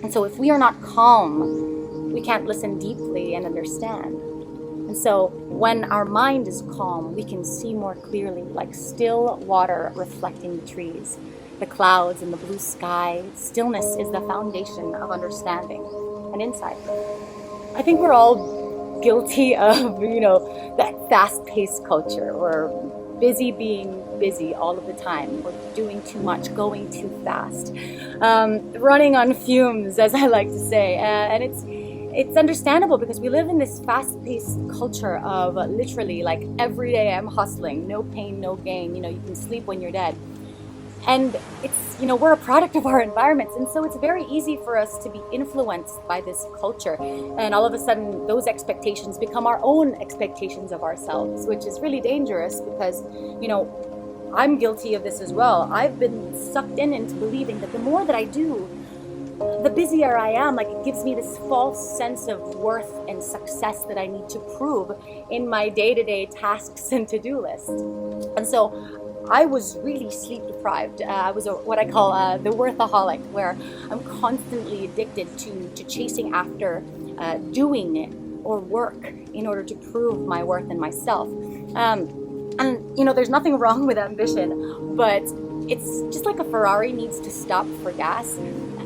And so if we are not calm, we can't listen deeply and understand. And so when our mind is calm, we can see more clearly, like still water reflecting the trees, the clouds and the blue sky. Stillness is the foundation of understanding and insight. I think we're all guilty of, that fast-paced culture. We're busy being busy all of the time. We're doing too much, going too fast, running on fumes, as I like to say. And it's understandable because we live in this fast-paced culture of literally like every day I'm hustling, no pain, no gain. You can sleep when you're dead. And it's, we're a product of our environments. And so it's very easy for us to be influenced by this culture. And all of a sudden, those expectations become our own expectations of ourselves, which is really dangerous because, I'm guilty of this as well. I've been sucked into believing that the more that I do, the busier I am. Like, it gives me this false sense of worth and success that I need to prove in my day-to-day tasks and to-do list. And so I was really sleep deprived. I was what I call the worthaholic, where I'm constantly addicted to chasing after doing or work in order to prove my worth and myself. And there's nothing wrong with ambition, but it's just like a Ferrari needs to stop for gas.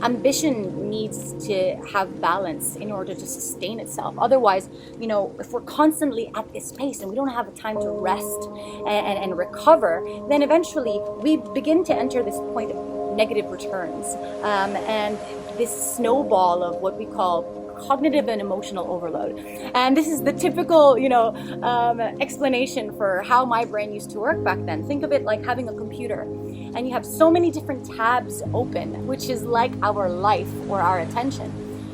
Ambition needs to have balance in order to sustain itself. Otherwise, if we're constantly at this pace and we don't have a time to rest and recover, then eventually we begin to enter this point of negative returns and this snowball of what we call cognitive and emotional overload. And this is the typical, explanation for how my brain used to work back then. Think of it like having a computer and you have so many different tabs open, which is like our life or our attention,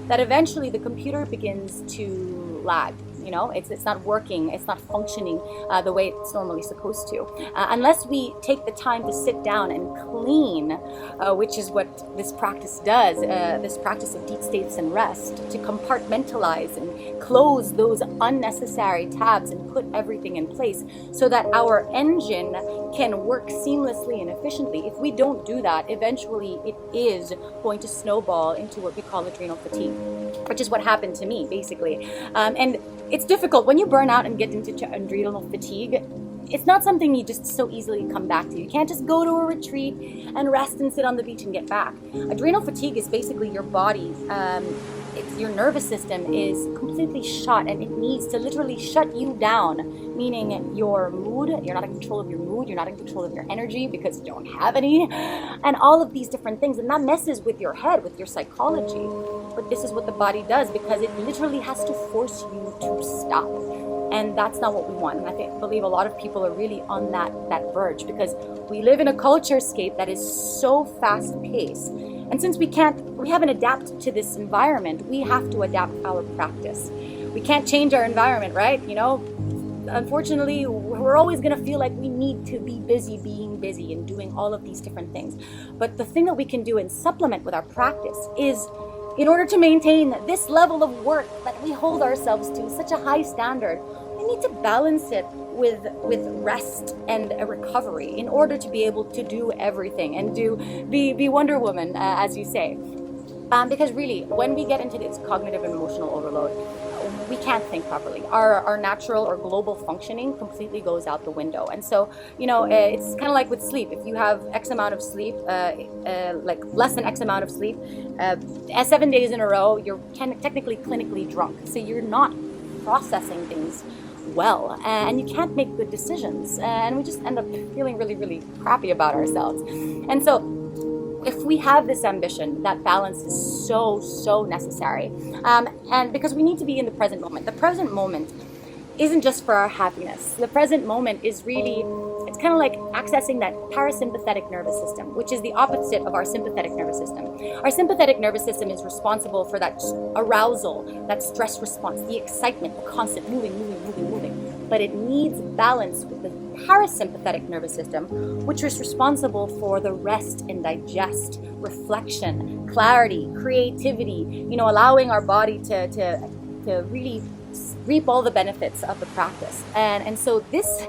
that eventually the computer begins to lag. It's not working, it's not functioning the way it's normally supposed to. Unless we take the time to sit down and clean, which is what this practice does, this practice of deep states and rest, to compartmentalize and close those unnecessary tabs and put everything in place so that our engine can work seamlessly and efficiently. If we don't do that, eventually it is going to snowball into what we call adrenal fatigue, which is what happened to me, basically. And it's difficult when you burn out and get into adrenal fatigue. It's not something you just so easily come back to. You can't just go to a retreat and rest and sit on the beach and get back. Adrenal fatigue is basically your body, your nervous system is completely shut, and it needs to literally shut you down, meaning your mood, you're not in control of your mood, you're not in control of your energy because you don't have any, and all of these different things. And that messes with your head, with your psychology. But this is what the body does, because it literally has to force you to stop. And that's not what we want. And I believe a lot of people are really on that verge, because we live in a culture-scape that is so fast-paced. And since we haven't adapted to this environment, we have to adapt our practice. We can't change our environment, right? Unfortunately, we're always going to feel like we need to be busy being busy and doing all of these different things. But the thing that we can do and supplement with our practice is, in order to maintain this level of work that we hold ourselves to, such a high standard, we need to balance it with rest and a recovery in order to be able to do everything and be Wonder Woman, as you say. Because really, when we get into this cognitive and emotional overload, we can't think properly. Our natural or global functioning completely goes out the window. And so, it's kind of like with sleep. If you have X amount of sleep, like less than X amount of sleep, 7 days in a row, you're technically clinically drunk. So you're not processing things well, and you can't make good decisions. And we just end up feeling really, really crappy about ourselves. And so, if we have this ambition, that balance is so necessary. And because we need to be in the present moment. The present moment isn't just for our happiness. The present moment is really, it's kind of like accessing that parasympathetic nervous system, which is the opposite of our sympathetic nervous system. Our sympathetic nervous system is responsible for that arousal, that stress response, the excitement, the constant moving. But it needs balance with the parasympathetic nervous system, which is responsible for the rest and digest, reflection, clarity, creativity, allowing our body to really reap all the benefits of the practice. And so this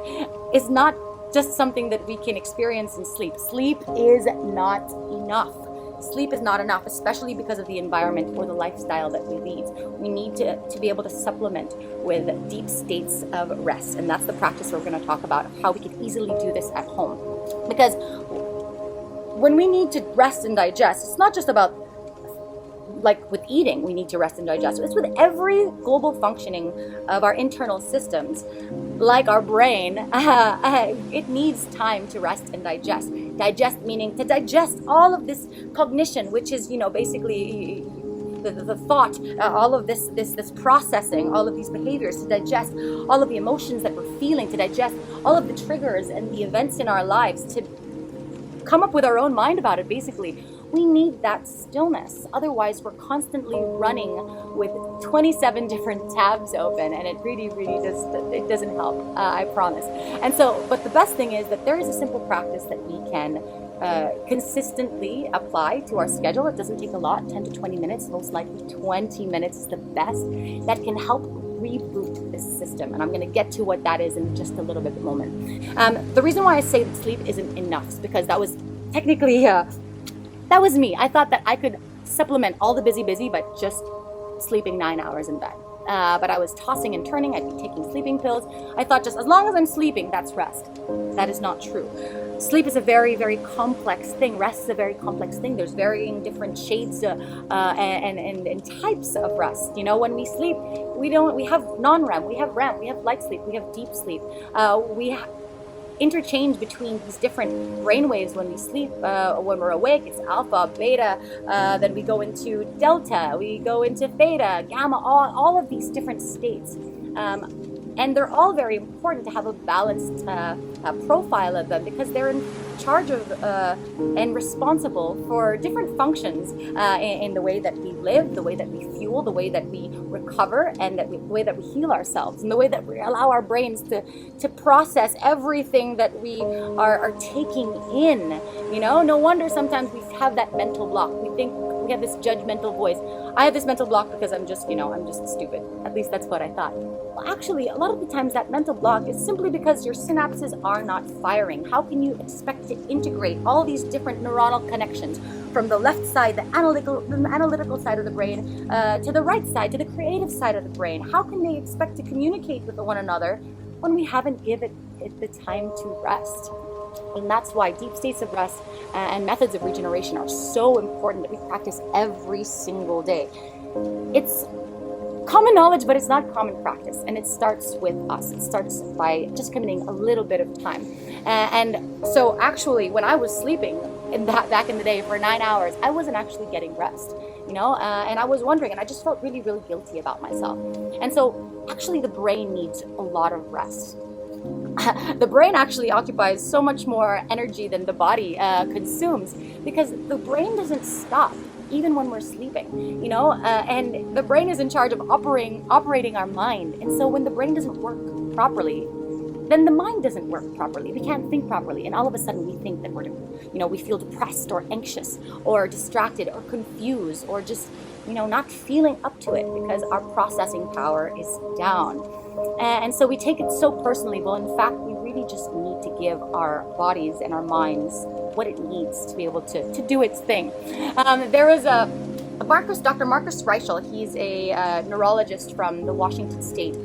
is not just something that we can experience in sleep. Sleep is not enough. sleep is not enough, especially because of the environment or the lifestyle that we lead. We need to be able to supplement with deep states of rest. And that's the practice we're going to talk about, how we can easily do this at home. Because when we need to rest and digest, it's not just about, like with eating, we need to rest and digest. It's with every global functioning of our internal systems, like our brain. It needs time to rest and digest. Digest meaning to digest all of this cognition, which is, basically the thought, all of this processing, all of these behaviors, to digest all of the emotions that we're feeling, to digest all of the triggers and the events in our lives, to come up with our own mind about it, basically. We need that stillness. Otherwise, we're constantly running with 27 different tabs open, and it really it doesn't help, I promise. And so, but the best thing is that there is a simple practice that we can consistently apply to our schedule. It doesn't take a lot, 10 to 20 minutes, most likely 20 minutes is the best, that can help reboot this system. And I'm going to get to what that is in just a little bit moment. The reason why I say that sleep isn't enough is because that was technically, that was me. I thought that I could supplement all the busy by just sleeping 9 hours in bed. But I was tossing and turning. I'd be taking sleeping pills. I thought just as long as I'm sleeping, that's rest. That is not true. Sleep is a very, very complex thing. Rest is a very complex thing. There's varying different shades and types of rest. When we sleep, we have non-REM, we have REM, we have light sleep, we have deep sleep. We interchange between these different brain waves when we sleep. When we're awake, it's alpha, beta, then we go into delta, we go into theta, gamma, all of these different states. And they're all very important to have a balanced profile of them, because they're in charge of and responsible for different functions in the way that we live, the way that we fuel, the way that we recover, and the way that we heal ourselves, and the way that we allow our brains to process everything that we are taking in. No wonder sometimes we have that mental block. We think we have this judgmental voice. I have this mental block because I'm just stupid. At least that's what I thought. Well, actually, a lot of the times that mental block is simply because your synapses are not firing. How can you expect to integrate all these different neuronal connections from the left side, the analytical side of the brain, to the right side, to the creative side of the brain? How can they expect to communicate with one another when we haven't given it the time to rest? And that's why deep states of rest and methods of regeneration are so important that we practice every single day. It's common knowledge, but it's not common practice. And it starts with us. It starts by just committing a little bit of time. And so actually, when I was sleeping back in the day for 9 hours, I wasn't actually getting rest, and I was wondering, and I just felt really, really guilty about myself. And so actually the brain needs a lot of rest. The brain actually occupies so much more energy than the body consumes, because the brain doesn't stop even when we're sleeping, and the brain is in charge of operating our mind. And so when the brain doesn't work properly, then the mind doesn't work properly. We can't think properly, and all of a sudden we think that we feel depressed or anxious or distracted or confused or just not feeling up to it because our processing power is down. And so we take it so personally. Well, in fact, we really just need to give our bodies and our minds what it needs to be able to do its thing. There was Dr. Marcus Reichel. He's a neurologist from the Washington State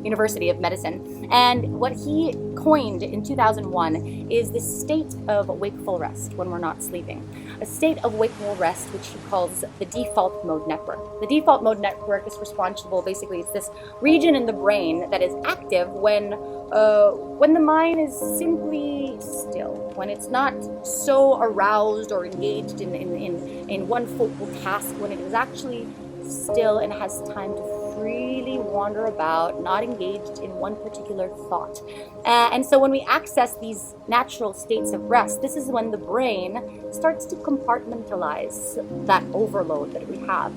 University of Medicine. And what he coined in 2001 is this state of wakeful rest when we're not sleeping. A state of wakeful rest, which he calls the default mode network. The default mode network is responsible, basically, it's this region in the brain that is active when the mind is simply still, when it's not so aroused or engaged in one focal task, when it is actually still and has time to freely wander about, not engaged in one particular thought. And so when we access these natural states of rest, this is when the brain starts to compartmentalize that overload that we have.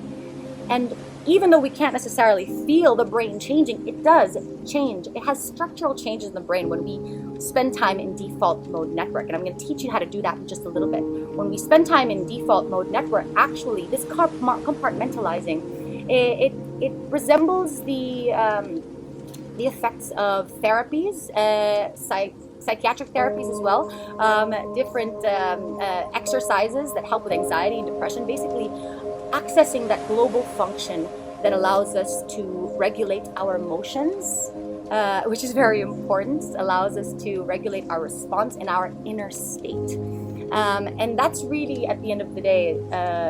And even though we can't necessarily feel the brain changing, it does change. It has structural changes in the brain when we spend time in default mode network. And I'm going to teach you how to do that in just a little bit. When we spend time in default mode network, actually, this compartmentalizing, it resembles the effects of therapies, psychiatric therapies as well, different exercises that help with anxiety and depression, basically accessing that global function that allows us to regulate our emotions, which is very important, allows us to regulate our response in our inner state. And that's really, at the end of the day,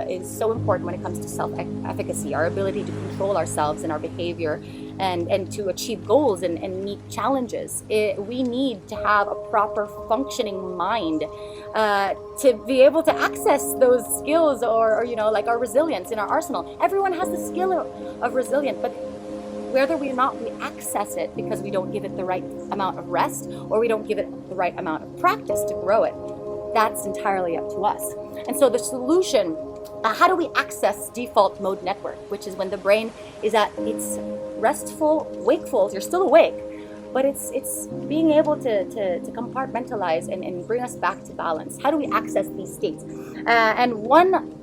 is so important when it comes to self-efficacy, our ability to control ourselves and our behavior and to achieve goals and meet challenges. We need to have a proper functioning mind to be able to access those skills or like our resilience in our arsenal. Everyone has the skill of resilience, but whether or not we access it because we don't give it the right amount of rest or we don't give it the right amount of practice to grow it, that's entirely up to us. And so the solution, how do we access default mode network, which is when the brain is at its restful, wakeful, you're still awake, but it's being able to compartmentalize and bring us back to balance. How do we access these states? And one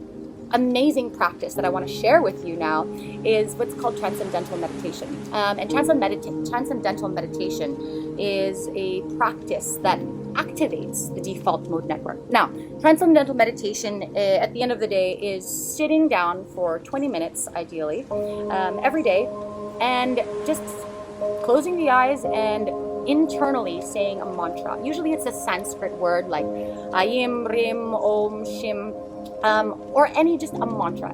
amazing practice that I want to share with you now is what's called transcendental meditation. And transcendental meditation is a practice that activates the default mode network. Now, transcendental meditation at the end of the day is sitting down for 20 minutes, ideally, every day, and just closing the eyes and internally saying a mantra. Usually it's a Sanskrit word like Ayim, Rim, Om, Shim, or just a mantra.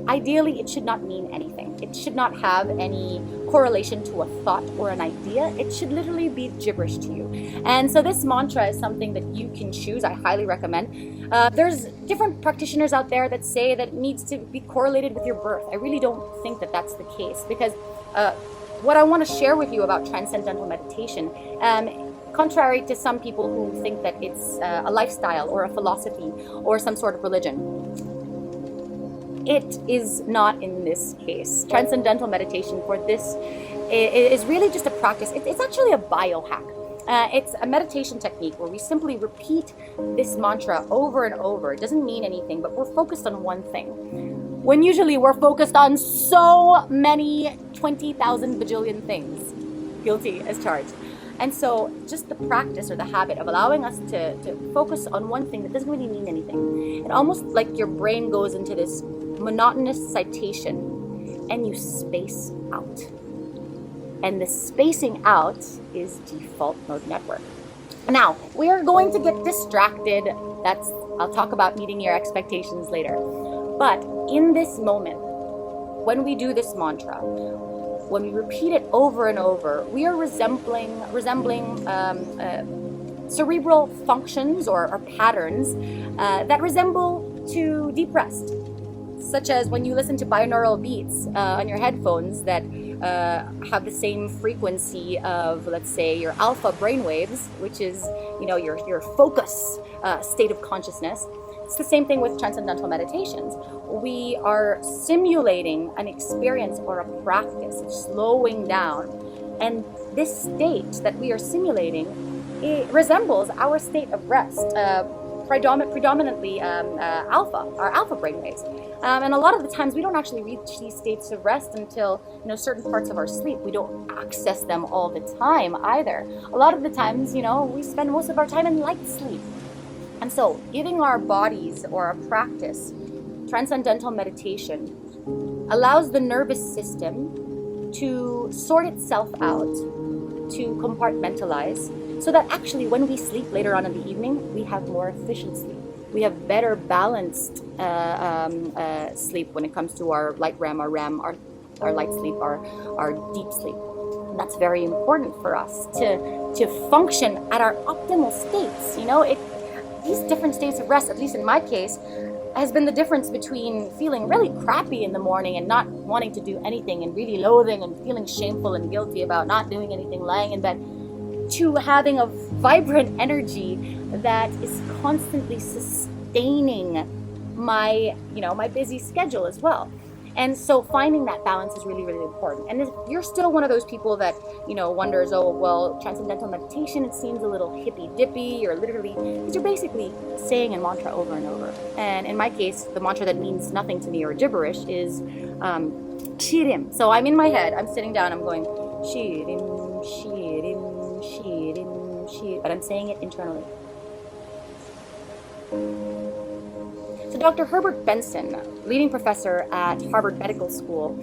Ideally, it should not mean anything. It should not have any correlation to a thought or an idea. It should literally be gibberish to you. And so this mantra is something that you can choose. I highly recommend. There's different practitioners out there that say that it needs to be correlated with your birth. I really don't think that that's the case, because what I want to share with you about transcendental meditation, contrary to some people who think that it's a lifestyle or a philosophy or some sort of religion, it is not in this case. Transcendental meditation for this is really just a practice. It's actually a biohack. It's a meditation technique where we simply repeat this mantra over and over. It doesn't mean anything, but we're focused on one thing. When usually we're focused on so many 20,000 bajillion things. Guilty as charged. And so just the practice or the habit of allowing us to focus on one thing that doesn't really mean anything. It almost like your brain goes into this monotonous citation and you space out. And the spacing out is default mode network. Now, we are going to get distracted. I'll talk about meeting your expectations later. But in this moment, when we do this mantra, when we repeat it over and over, we are resembling cerebral functions or patterns that resemble to deep rest, such as when you listen to binaural beats on your headphones that have the same frequency of, let's say, your alpha brainwaves, which is your focus state of consciousness. It's the same thing with transcendental meditations. We are simulating an experience or a practice of slowing down. And this state that we are simulating, it resembles our state of rest, predominantly our alpha brainwaves. And a lot of the times we don't actually reach these states of rest until certain parts of our sleep. We don't access them all the time either. A lot of the times, we spend most of our time in light sleep. And so giving our bodies or a practice, transcendental meditation, allows the nervous system to sort itself out, to compartmentalize, so that actually when we sleep later on in the evening, we have more efficient sleep. We have better balanced sleep when it comes to our light REM, our light sleep, our deep sleep. And that's very important for us to function at our optimal states. These different states of rest, at least in my case, has been the difference between feeling really crappy in the morning and not wanting to do anything and really loathing and feeling shameful and guilty about not doing anything, lying in bed, to having a vibrant energy that is constantly sustaining my busy schedule as well. And so finding that balance is really, really important. And if you're still one of those people that, wonders, oh, well, transcendental meditation, it seems a little hippy-dippy, because you're basically saying a mantra over and over. And in my case, the mantra that means nothing to me or gibberish is shirim. So I'm in my head, I'm sitting down, I'm going shirim, shirim, shirim, shirim. but I'm saying it internally. So Dr. Herbert Benson, leading professor at Harvard Medical School,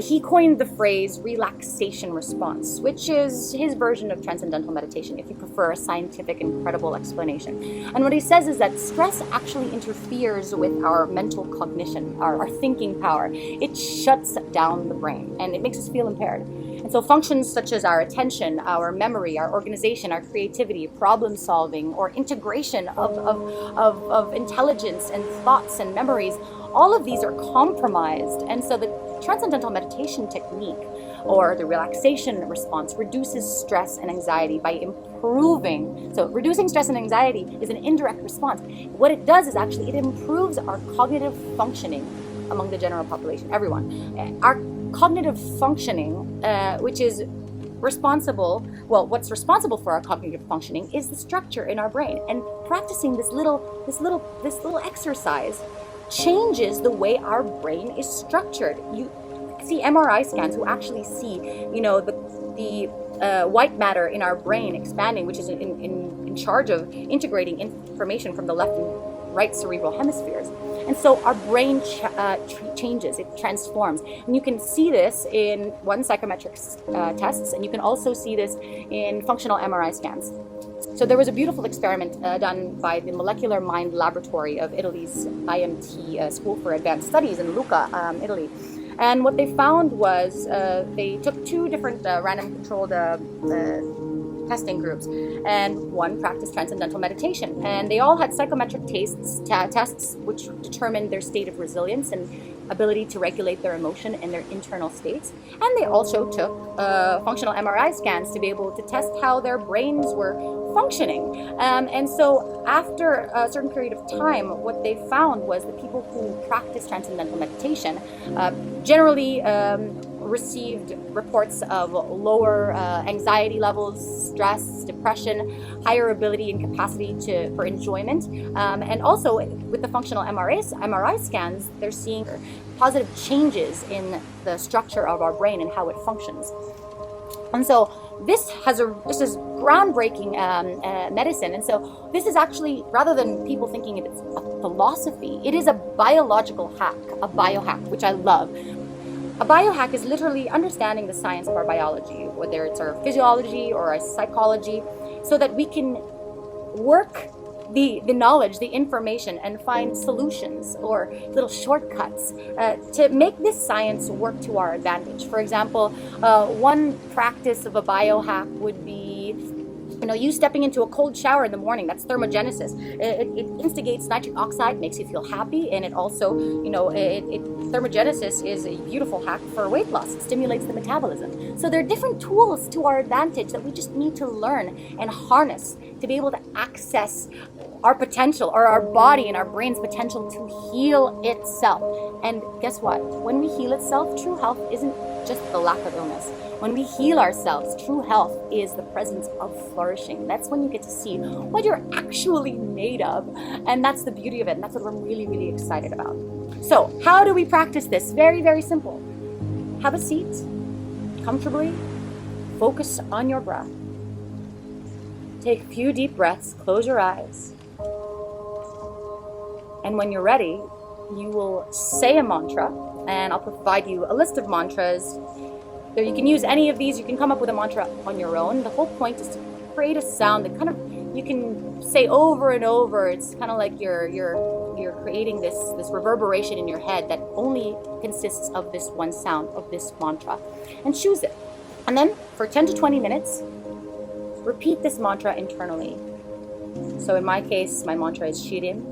he coined the phrase relaxation response, which is his version of transcendental meditation, if you prefer a scientific and credible explanation. And what he says is that stress actually interferes with our mental cognition, our thinking power. It shuts down the brain, and it makes us feel impaired. And so functions such as our attention, our memory, our organization, our creativity, problem solving, or integration of intelligence and thoughts and memories, all of these are compromised. And so the transcendental meditation technique, or the relaxation response, reduces stress and anxiety by improving. So reducing stress and anxiety is an indirect response. What it does is actually it improves our cognitive functioning among the general population, everyone. Our cognitive functioning, which is responsible, well, what's responsible for our cognitive functioning is the structure in our brain. And practicing this little exercise changes the way our brain is structured. You see MRI scans who actually see, the white matter in our brain expanding, which is in charge of integrating information from the left and right cerebral hemispheres. And so our brain changes, it transforms. And you can see this in one psychometric tests, and you can also see this in functional MRI scans. So there was a beautiful experiment done by the Molecular Mind Laboratory of Italy's IMT School for Advanced Studies in Lucca, Italy. And what they found was they took two different random controlled testing groups, and one practiced transcendental meditation, and they all had psychometric tests which determined their state of resilience and ability to regulate their emotion and their internal states. And they also took functional MRI scans to be able to test how their brains were functioning. And so after a certain period of time, what they found was the people who practiced transcendental meditation generally received reports of lower anxiety levels, stress, depression, higher ability and capacity for enjoyment. And also with the functional MRI scans, they're seeing positive changes in the structure of our brain and how it functions. And so this is groundbreaking medicine. And so this is actually, rather than people thinking it's a philosophy, it is a biological hack, a biohack, which I love. A biohack is literally understanding the science of our biology, whether it's our physiology or our psychology, so that we can work the knowledge, the information, and find solutions or little shortcuts to make this science work to our advantage. For example, one practice of a biohack would be you stepping into a cold shower in the morning. That's thermogenesis. It instigates nitric oxide, makes you feel happy, and it also, thermogenesis is a beautiful hack for weight loss. It stimulates the metabolism. So there are different tools to our advantage that we just need to learn and harness to be able to access our potential, or our body and our brain's potential to heal itself. And guess what? When we heal itself, true health isn't just the lack of illness. When we heal ourselves, true health is the presence of flourishing. That's when you get to see what you're actually made of. And that's the beauty of it. And that's what we're really, really excited about. So how do we practice this? Very, very simple. Have a seat, comfortably, focus on your breath. Take a few deep breaths, close your eyes. And when you're ready, you will say a mantra, and I'll provide you a list of mantras. So you can use any of these. You can come up with a mantra on your own. The whole point is to create a sound that kind of you can say over and over. It's kind of like you're creating this reverberation in your head that only consists of this one sound, of this mantra, and choose it. And then for 10 to 20 minutes, repeat this mantra internally. So in my case, my mantra is Shirim.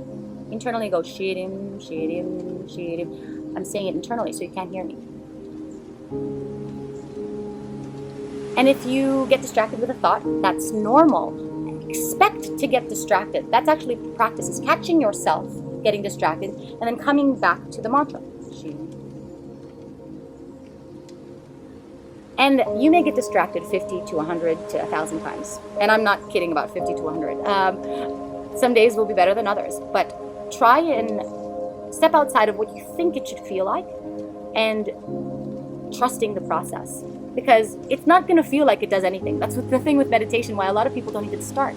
Internally go Shirim, Shirim, Shirim. I'm saying it internally so you can't hear me. And if you get distracted with a thought, that's normal. Expect to get distracted. That's actually practice, is catching yourself getting distracted and then coming back to the mantra. And you may get distracted 50 to 100 to 1,000 times. And I'm not kidding about 50 to 100. Some days will be better than others. But try and step outside of what you think it should feel like and trusting the process. because it's not going to feel like it does anything. That's the thing with meditation, why a lot of people don't even start,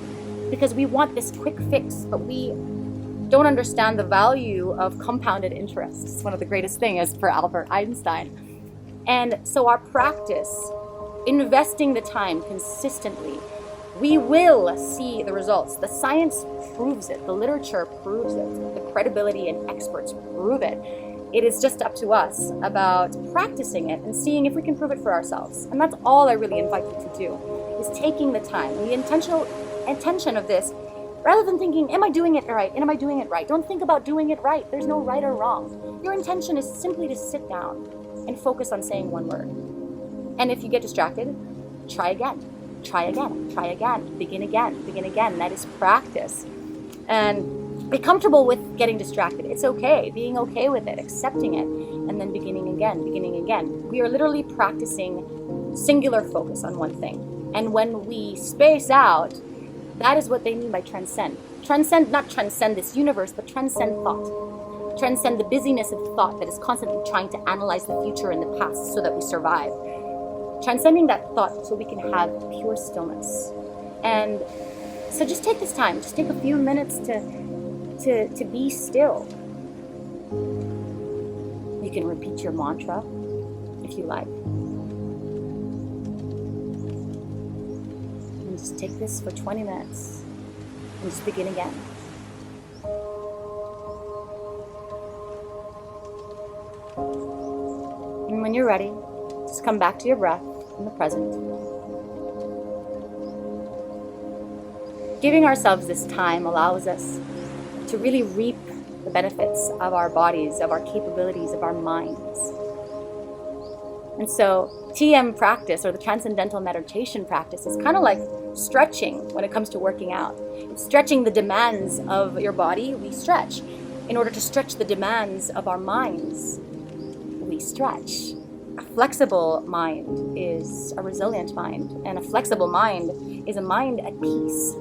because we want this quick fix, but we don't understand the value of compounded interest. It's one of the greatest things for Albert Einstein. And so our practice, investing the time consistently, we will see the results. The science proves it. The literature proves it. The credibility and experts prove it. It is just up to us about practicing it and seeing if we can prove it for ourselves. And that's all I really invite you to do, is taking the time. And the intention of this, rather than thinking, am I doing it right? Am I doing it right? Don't think about doing it right. There's no right or wrong. Your intention is simply to sit down and focus on saying one word. And if you get distracted, try again. Try again, try again, begin again, begin again. That is practice. And be comfortable with getting distracted. It's okay, being okay with it, accepting it, and then beginning again, beginning again. We are literally practicing singular focus on one thing. And when we space out, that is what they mean by transcend. Transcend, not transcend this universe, but transcend thought. Transcend the busyness of thought that is constantly trying to analyze the future and the past so that we survive. Transcending that thought so we can have pure stillness. And so just take this time, just take a few minutes to be still. You can repeat your mantra if you like. And just take this for 20 minutes and just begin again. And when you're ready, just come back to your breath in the present. Giving ourselves this time allows us to really reap the benefits of our bodies, of our capabilities, of our minds. And so TM practice, or the Transcendental meditation practice, is kind of like stretching when it comes to working out. It's stretching the demands of your body. We stretch. In order to stretch the demands of our minds, we stretch. A flexible mind is a resilient mind, and a flexible mind is a mind at peace.